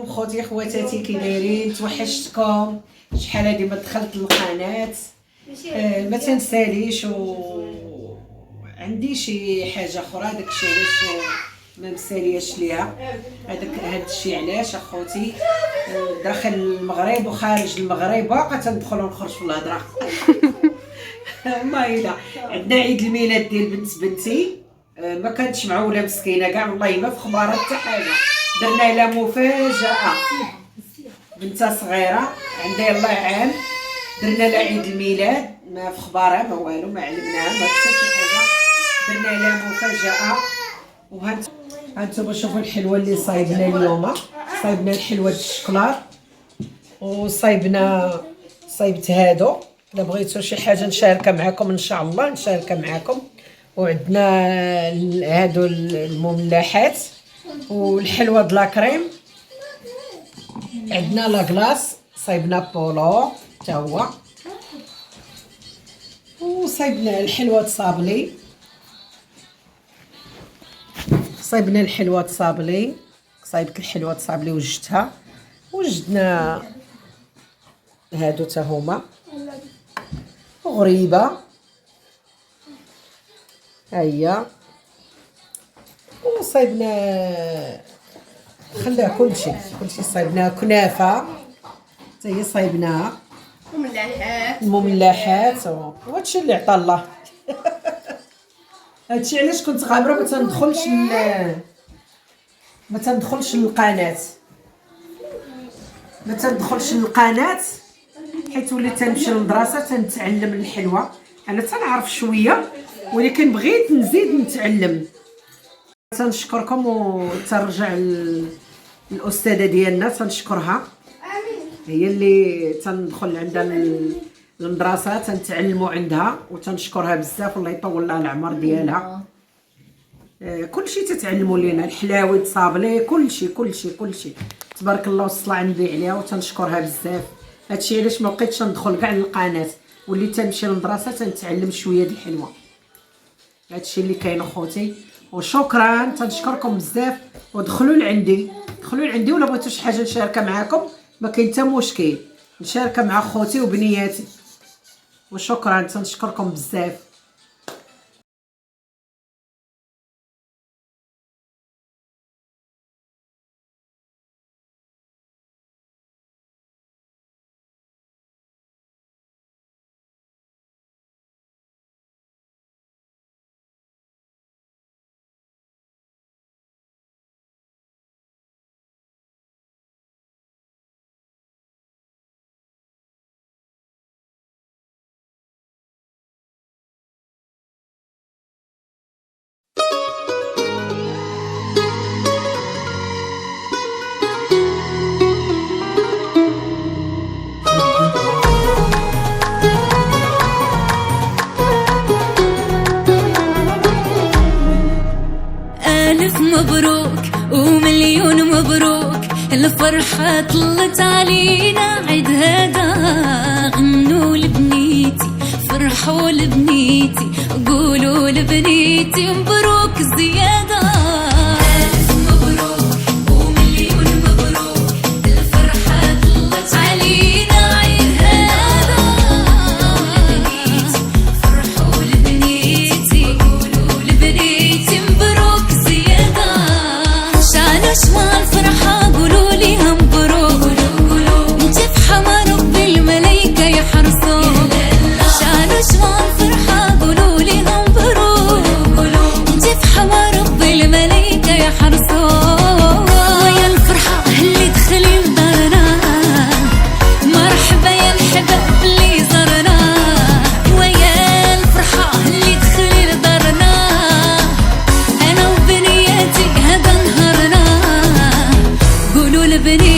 خوتي خواتاتي كي دايرين؟ توحشتكم، شحال هادي ما دخلت القناه. ما تنساليش، و عندي شي حاجه اخرى داكشي علاش ما مسالياش ليها. هادشي علاش اخوتي داخل المغرب وخارج المغرب باقا تندخل ونخرج في الهضره. والله الا عندنا عيد الميلاد ديال بنتي، ما كانتش معوله مسكينه كاع، والله ما في خبارها حتى حاجه. درنا لها مفاجاه، بنتها صغيره عندها يلاه عام، درنا لها عيد الميلاد، ما في خبارها ما والو، ما علمناها ما حتى شي حاجه، درنا لها مفاجاه. هانتوما شوفوا الحلوه اللي صايبنا اليوم. صايبنا الحلوه د الشكلاط، صايبت هادو. الا بغيتو شي حاجه نشاركها معكم ان شاء الله نشاركها معكم. وعندنا هادو المملحات والحلوه د لاكريم. عندنا لاكلاص صايبنا بولو حتى هو، وصايبنا الحلوه د صابلي. صايبنا الحلوه د صابلي، صايبت الحلوه د صابلي وجدتها. وجدنا هادو تا هما غريبه هيا. وصايبنا خليها كلشي صايبنا كنافه حتى هي صايبناها، المملحات وهادشي اللي عطا الله. هادشي علاش كنت غامره ما تندخلش للقناه، حيت وليت تنمشي للمدرسه تنتعلم الحلوه. انا تنعرف شويه ولكن بغيت نزيد نتعلم. تنشكركم وترجع الاستاذه ديالنا تنشكرها، هي اللي تندخل عندها المدرسه تنتعلموا عندها، وتنشكرها بزاف والله يطول لها العمر ديالها. كلشي تتعلموا لينا، الحلاوي الصابلي كلشي تبارك الله والصلاه على النبي عليها، وتنشكرها بزاف. هادشي علاش ما بقيتش ندخل كاع للقناه، وليت تنمشي للمدرسه تنتعلم شويه د الحلوه. هادشي اللي كاين اخوتي، وشكرا تنشكركم بزاف. ودخلوا لعندي ولا بغيتو شي حاجه نشاركها معكم ما كاين حتى مشكل، نشاركها مع خوتي وبنياتي. وشكرا تنشكركم بزاف. مبروك ومليون مبروك، الفرحة طلت علينا عيد هذا. غنوا لبنيتي فرحوا لبنيتي، قولوا لبنيتي مبروك زيادة. ألف مبروك ومليون مبروك، الفرحة طلت علينا عيد هذا. لبنيتي فرحوا لبنيتي، قولوا لبنيتي مبروك زيادة. شعل الفرحة قولوا ليها مبروك، انت في حما رب الملايكة يحرصون. شعلوا شمع الفرحة قولوا ليها مبروك، انت في حما رب الملايكة يحرصون. ويا الفرحة اللي دخلي لدارنا، مرحبا يا الحباب اللي زرنا. ويا الفرحة اللي دخلي لدارنا، انا وبنياتي هذا نهارنا. قولوا لبني